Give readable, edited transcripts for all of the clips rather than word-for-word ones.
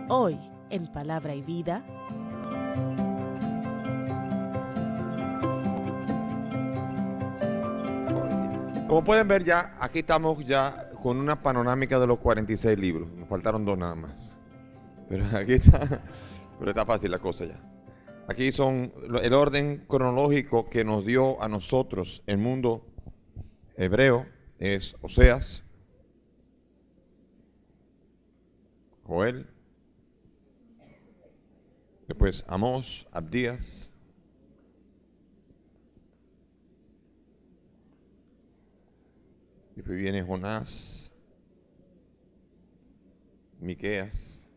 Hoy, en Palabra y Vida, como pueden ver ya, aquí estamos ya con una panorámica de los 46 libros. Nos faltaron 2 nada más. Pero aquí está, pero está fácil la cosa ya. Aquí son el orden cronológico que nos dio a nosotros el mundo hebreo. Es Oseas, Joel, después Amós, Abdías, después viene Jonás, Miqueas,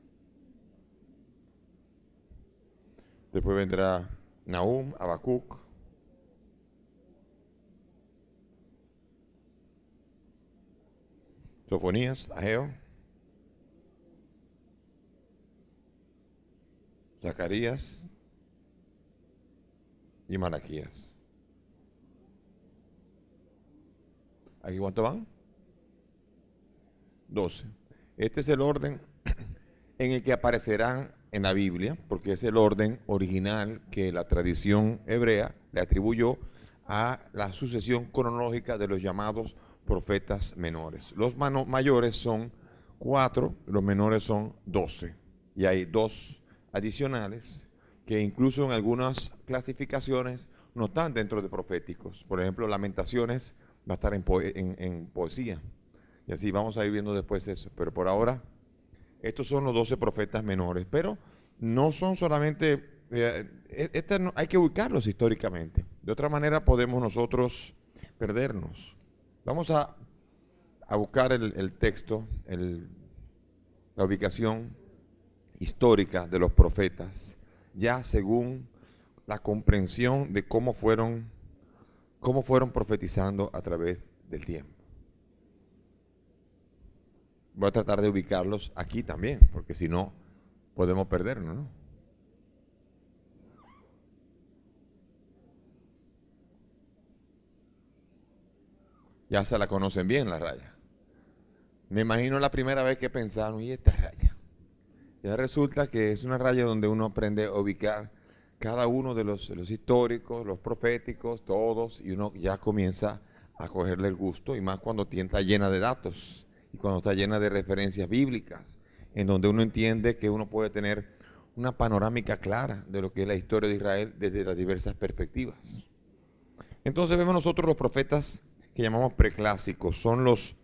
después vendrá Nahum, Habacuc, Sofonías, Ageo, Zacarías y Malaquías. ¿Aquí cuánto van? 12. Este es el orden en el que aparecerán en la Biblia, porque es el orden original que la tradición hebrea le atribuyó a la sucesión cronológica de los llamados profetas menores. Los mayores son 4, los menores son 12. Y hay 2 adicionales que incluso en algunas clasificaciones no están dentro de proféticos. Por ejemplo, Lamentaciones va a estar en poesía. Y así vamos a ir viendo después eso. Pero por ahora, estos son los 12 profetas menores. Pero no son solamente, hay que ubicarlos históricamente. De otra manera podemos nosotros perdernos. Vamos a buscar el texto, la ubicación histórica de los profetas, ya según la comprensión de cómo fueron profetizando a través del tiempo. Voy a tratar de ubicarlos aquí también, porque si no, podemos perdernos, ¿no? Ya se la conocen bien la raya. Me imagino la primera vez que pensaron, ¿y esta raya? Ya resulta que es una raya donde uno aprende a ubicar cada uno de los históricos, los proféticos, todos, y uno ya comienza a cogerle el gusto, y más cuando está llena de datos y cuando está llena de referencias bíblicas, en donde uno entiende que uno puede tener una panorámica clara de lo que es la historia de Israel desde las diversas perspectivas. Entonces vemos nosotros los profetas que llamamos preclásicos, son los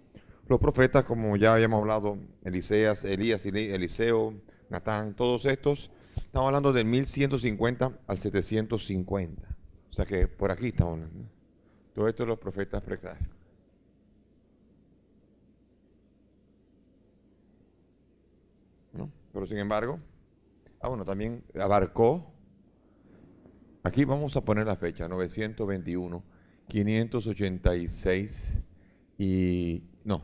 profetas, como ya habíamos hablado, Elías, Eliseo, Natán, todos estos, estamos hablando del 1150 al 750. O sea que por aquí estamos hablando. Todos estos los profetas preclásicos. ¿No? Pero sin embargo, también abarcó, aquí vamos a poner la fecha, 921, 586 y, no,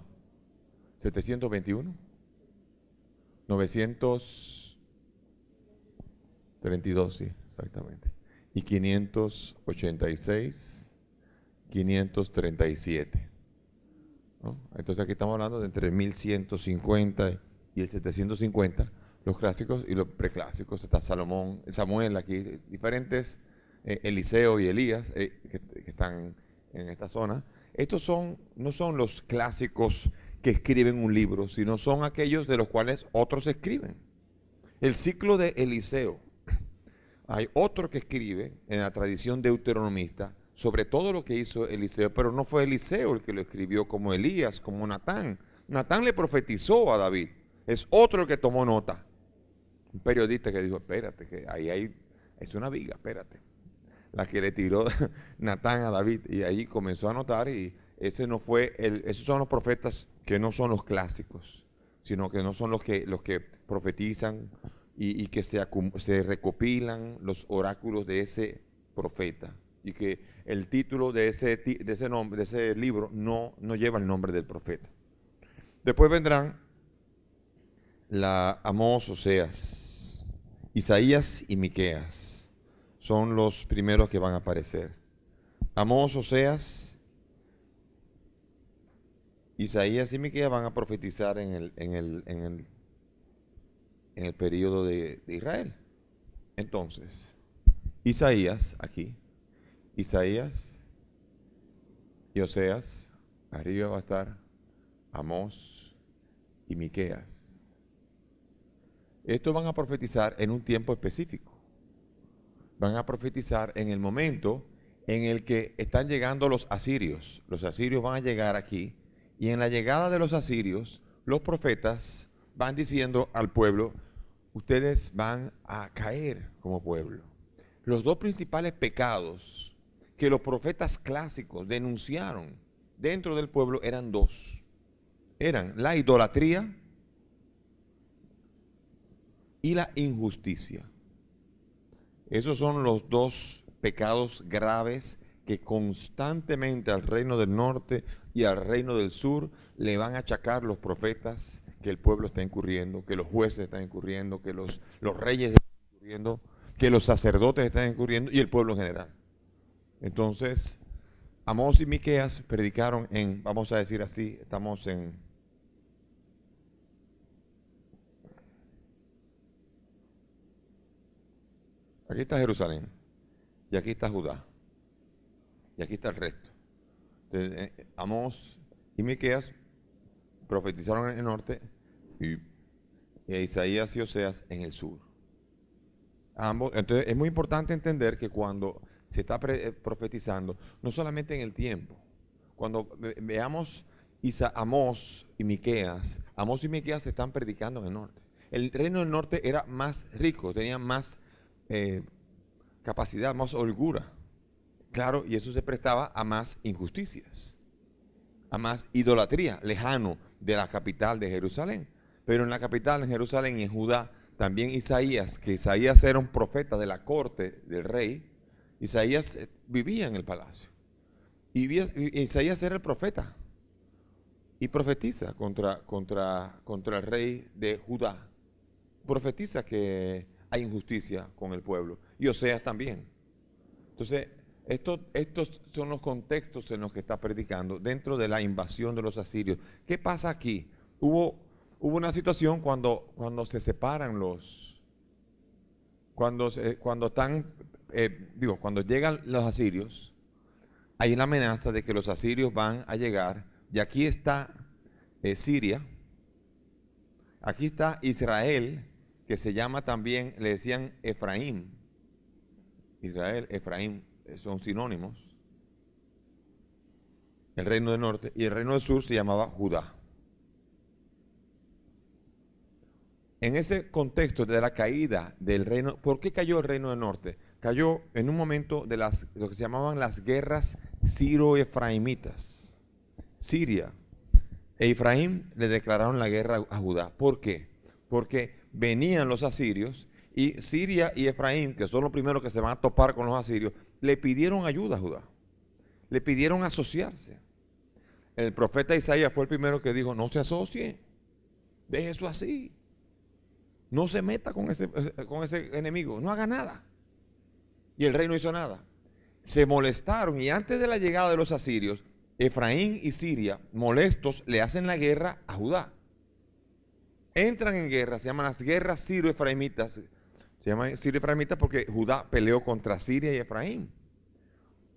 721, 932, sí, exactamente. Y 586, 537. ¿No? Entonces aquí estamos hablando de entre el 1150 y el 750, los clásicos y los preclásicos. Está Salomón, Samuel, aquí diferentes, Eliseo y Elías, que están en esta zona. Estos no son los clásicos que escriben un libro, sino son aquellos de los cuales otros escriben. El ciclo de Eliseo. Hay otro que escribe en la tradición deuteronomista sobre todo lo que hizo Eliseo, pero no fue Eliseo el que lo escribió como Elías, como Natán. Natán le profetizó a David. Es otro el que tomó nota. Un periodista que dijo, espérate, que ahí es una viga, espérate. La que le tiró Natán a David, y ahí comenzó a anotar, y ese no fue esos son los profetas que no son los clásicos, sino que no son los que profetizan y que se recopilan los oráculos de ese profeta, y que el título de ese libro no lleva el nombre del profeta. Después vendrán Amós, Oseas, Isaías y Miqueas. Son los primeros que van a aparecer. Amós, Oseas Isaías y Miqueas van a profetizar en el periodo de Israel. Entonces, Isaías aquí, Isaías y Oseas, arriba va a estar Amós y Miqueas. Estos van a profetizar en un tiempo específico. Van a profetizar en el momento en el que están llegando los asirios. Los asirios van a llegar aquí y en la llegada de los asirios, los profetas van diciendo al pueblo, ustedes van a caer como pueblo. Los dos principales pecados que los profetas clásicos denunciaron dentro del pueblo eran dos. Eran la idolatría y la injusticia. Esos son los dos pecados graves que constantemente al reino del norte y al reino del sur le van a achacar los profetas que el pueblo está incurriendo, que los jueces están incurriendo, que los reyes están incurriendo, que los sacerdotes están incurriendo y el pueblo en general. Entonces, Amós y Miqueas predicaron en, vamos a decir así, estamos en aquí está Jerusalén y aquí está Judá y aquí está el resto. Entonces, Amós y Miqueas profetizaron en el norte y Isaías y Oseas en el sur. Ambos, entonces es muy importante entender que cuando se está profetizando, no solamente en el tiempo, cuando veamos Amós y Miqueas se están predicando en el norte. El reino del norte era más rico, tenía más capacidad, más holgura. Claro, y eso se prestaba a más injusticias, a más idolatría, lejano de la capital de Jerusalén. Pero en la capital, en Jerusalén y en Judá, también Isaías, que Isaías era un profeta de la corte del rey, Isaías vivía en el palacio. Y Isaías era el profeta y profetiza contra el rey de Judá. Profetiza que hay injusticia con el pueblo. Y Oseas también. Entonces, estos son los contextos en los que está predicando dentro de la invasión de los asirios. ¿Qué pasa aquí? Hubo una situación cuando se separan cuando llegan los asirios, hay una amenaza de que los asirios van a llegar, y aquí está Siria, aquí está Israel, que se llama también, le decían Efraín. Israel, Efraín, son sinónimos. El reino del norte y el reino del sur se llamaba Judá. En ese contexto de la caída del reino, ¿por qué cayó el reino del norte? Cayó en un momento de lo que se llamaban las guerras siro-efraimitas. Siria e Efraín le declararon la guerra a Judá. ¿Por qué? Porque venían los asirios y Siria y Efraín, que son los primeros que se van a topar con los asirios, le pidieron ayuda a Judá. Le pidieron asociarse. El profeta Isaías fue el primero que dijo, no se asocie, deje eso así. No se meta con ese enemigo, no haga nada. Y el rey no hizo nada. Se molestaron y antes de la llegada de los asirios, Efraín y Siria, molestos, le hacen la guerra a Judá. Entran en guerra, se llaman las guerras siro-efraimitas. Se llaman siro-efraimitas porque Judá peleó contra Siria y Efraín.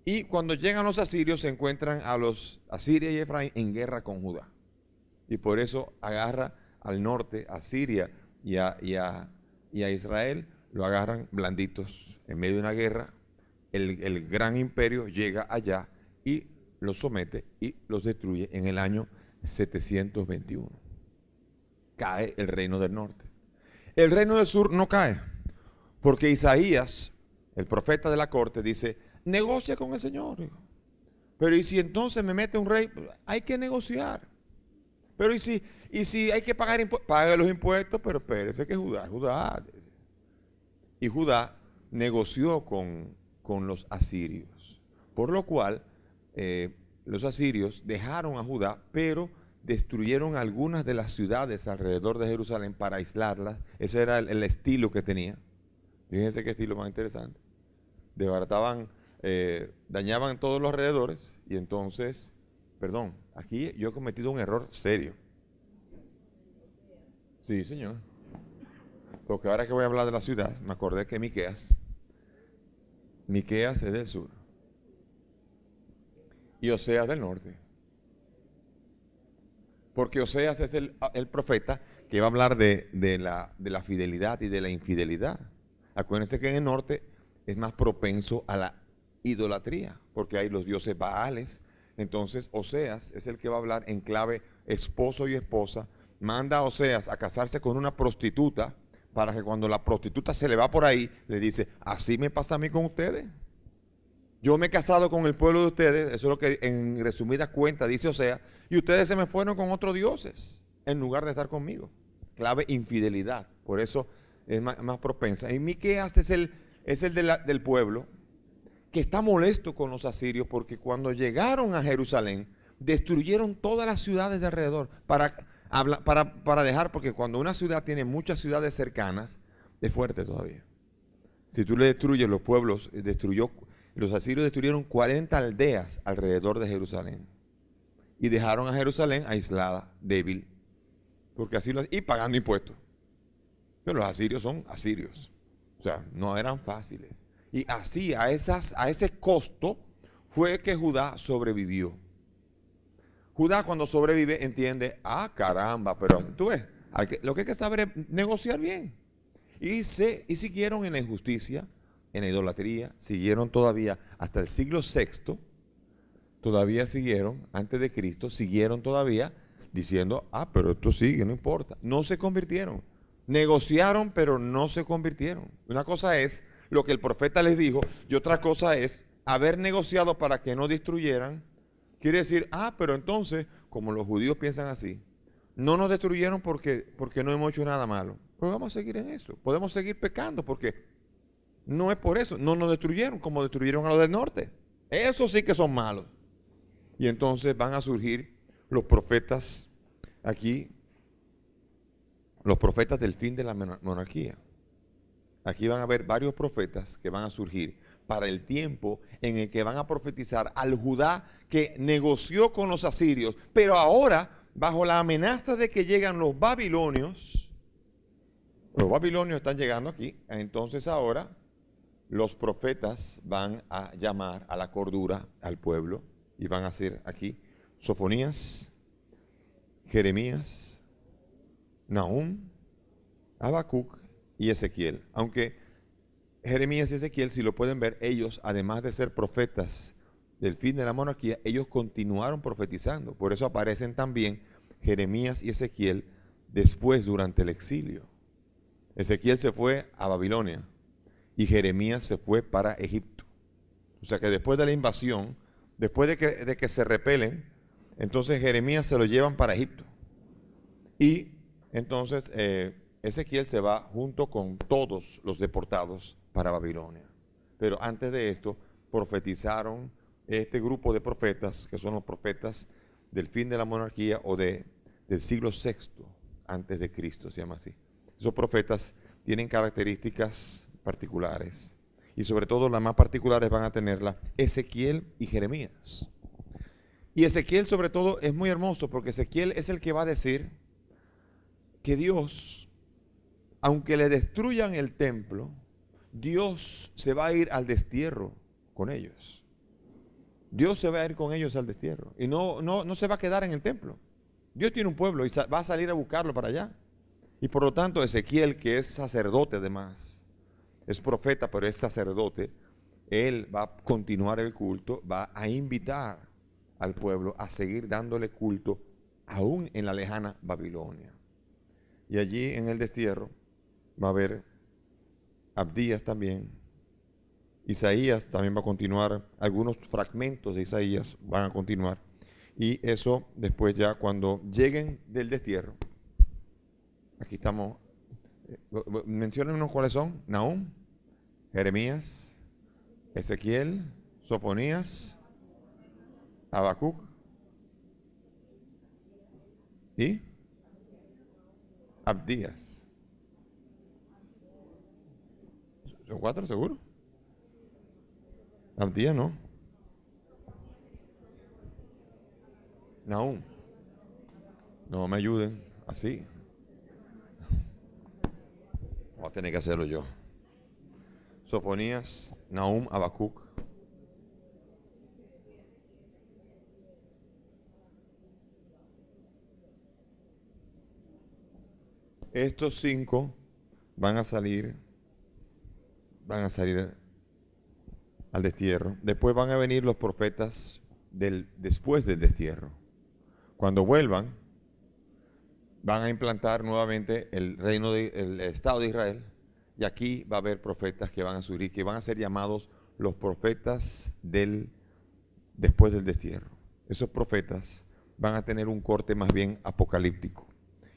Y cuando llegan los asirios se encuentran a Siria y Efraín en guerra con Judá. Y por eso agarra al norte, a Siria y a Israel, lo agarran blanditos en medio de una guerra. El gran imperio llega allá y los somete y los destruye en el año 721. Cae el reino del norte. El reino del sur no cae, porque Isaías, el profeta de la corte, dice, negocia con el Señor. Pero ¿y si entonces me mete un rey? Hay que negociar. Pero ¿y si hay que pagar impuestos? Pague los impuestos, pero espérese que Judá. Y Judá negoció con los asirios. Por lo cual, los asirios dejaron a Judá, pero destruyeron algunas de las ciudades alrededor de Jerusalén para aislarlas. Ese era el estilo que tenía. Fíjense qué estilo más interesante. Desbarataban, dañaban todos los alrededores y entonces perdón, aquí yo he cometido un error serio. Sí, señor. Porque ahora que voy a hablar de la ciudad, me acordé que Miqueas es del sur y Oseas del norte. Porque Oseas es el profeta que va a hablar de la fidelidad y de la infidelidad. Acuérdense que en el norte es más propenso a la idolatría, porque hay los dioses Baales. Entonces Oseas es el que va a hablar en clave esposo y esposa. Manda a Oseas a casarse con una prostituta para que cuando la prostituta se le va por ahí, le dice, así me pasa a mí con ustedes. Yo me he casado con el pueblo de ustedes, eso es lo que en resumida cuenta dice Oseas, y ustedes se me fueron con otros dioses en lugar de estar conmigo. Clave infidelidad, por eso es más propensa. Y Miqueas es el del pueblo que está molesto con los asirios porque cuando llegaron a Jerusalén destruyeron todas las ciudades de alrededor para dejar, porque cuando una ciudad tiene muchas ciudades cercanas, es fuerte todavía. Si tú le destruyes los pueblos, los asirios destruyeron 40 aldeas alrededor de Jerusalén y dejaron a Jerusalén aislada, débil, porque así y pagando impuestos. Pero los asirios son asirios, o sea, no eran fáciles. Y así, a ese costo, fue que Judá sobrevivió. Judá cuando sobrevive entiende, caramba, pero tú ves, lo que hay que saber es negociar bien. Y siguieron en la injusticia, en la idolatría, siguieron todavía hasta el siglo VI, todavía siguieron, antes de Cristo, siguieron todavía diciendo, pero esto sigue, no importa. No se convirtieron. Negociaron, pero no se convirtieron. Una cosa es lo que el profeta les dijo y otra cosa es haber negociado para que no destruyeran. Quiere decir, pero entonces, como los judíos piensan así, no nos destruyeron porque no hemos hecho nada malo. Pues vamos a seguir en eso. Podemos seguir pecando porque no es por eso. No nos destruyeron como destruyeron a los del norte. Esos sí que son malos. Y entonces van a surgir los profetas aquí, los profetas del fin de la monarquía. Aquí van a haber varios profetas que van a surgir para el tiempo en el que van a profetizar al Judá que negoció con los asirios, pero ahora bajo la amenaza de que llegan los babilonios están llegando aquí, entonces ahora los profetas van a llamar a la cordura al pueblo y van a ser aquí Sofonías, Jeremías, Nahum, Habacuc y Ezequiel. Aunque Jeremías y Ezequiel, si lo pueden ver, ellos, además de ser profetas del fin de la monarquía, ellos continuaron profetizando. Por eso aparecen también Jeremías y Ezequiel después, durante el exilio. Ezequiel se fue a Babilonia y Jeremías se fue para Egipto. O sea que después de la invasión, después de que se repelen, entonces Jeremías se lo llevan para Egipto. Y entonces Ezequiel se va junto con todos los deportados para Babilonia. Pero antes de esto, profetizaron este grupo de profetas, que son los profetas del fin de la monarquía o del siglo VI antes de Cristo, se llama así. Esos profetas tienen características particulares y sobre todo las más particulares van a tenerla Ezequiel y Jeremías. Y Ezequiel sobre todo es muy hermoso porque Ezequiel es el que va a decir que Dios, aunque le destruyan el templo, Dios se va a ir al destierro con ellos. Dios se va a ir con ellos al destierro y no se va a quedar en el templo. Dios tiene un pueblo y va a salir a buscarlo para allá. Y por lo tanto Ezequiel, que es sacerdote además, es profeta pero es sacerdote, él va a continuar el culto, va a invitar al pueblo a seguir dándole culto aún en la lejana Babilonia. Y allí en el destierro va a haber Abdías también. Isaías también va a continuar, algunos fragmentos de Isaías van a continuar. Y eso después ya cuando lleguen del destierro, aquí estamos, menciónennos cuáles son: Nahum, Jeremías, Ezequiel, Sofonías, Habacuc y Abdías. ¿Son 4 seguro? Abdías no. Nahum. No me ayuden así. Voy a tener que hacerlo yo. Sofonías, Nahum, Habacuc. Estos 5 van a salir al destierro. Después van a venir los profetas después del destierro. Cuando vuelvan, van a implantar nuevamente el Estado de Israel. Y aquí va a haber profetas que van a surgir, que van a ser llamados los profetas después del destierro. Esos profetas van a tener un corte más bien apocalíptico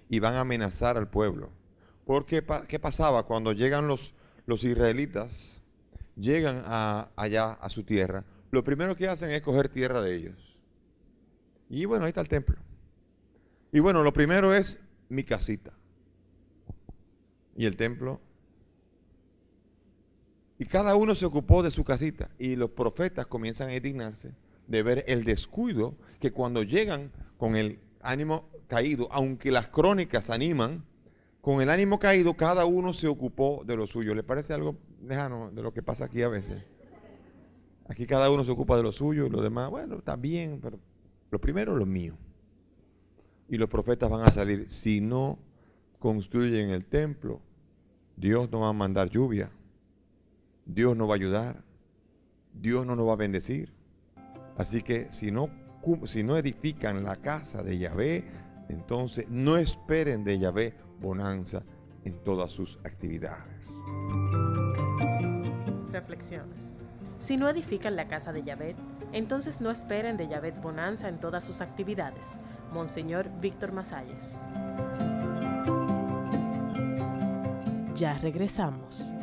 y van a amenazar al pueblo. Porque, ¿qué pasaba? Cuando llegan los israelitas, llegan allá a su tierra, lo primero que hacen es coger tierra de ellos. Y bueno, ahí está el templo. Y bueno, lo primero es mi casita. Y el templo. Y cada uno se ocupó de su casita. Y los profetas comienzan a indignarse de ver el descuido que cuando llegan con el ánimo caído, aunque las crónicas animan, con el ánimo caído cada uno se ocupó de lo suyo. ¿Le parece algo lejano de lo que pasa aquí a veces? Aquí cada uno se ocupa de lo suyo y lo demás, bueno, está bien, pero lo primero es lo mío. Y los profetas van a salir. Si no construyen el templo, Dios no va a mandar lluvia. Dios no va a ayudar. Dios no nos va a bendecir. Así que si no edifican la casa de Yahvé, entonces no esperen de Yahvé bonanza en todas sus actividades. Reflexiones. Si no edifican la casa de Yahvé, entonces no esperen de Yahvé bonanza en todas sus actividades. Monseñor Víctor Masalles. Ya regresamos.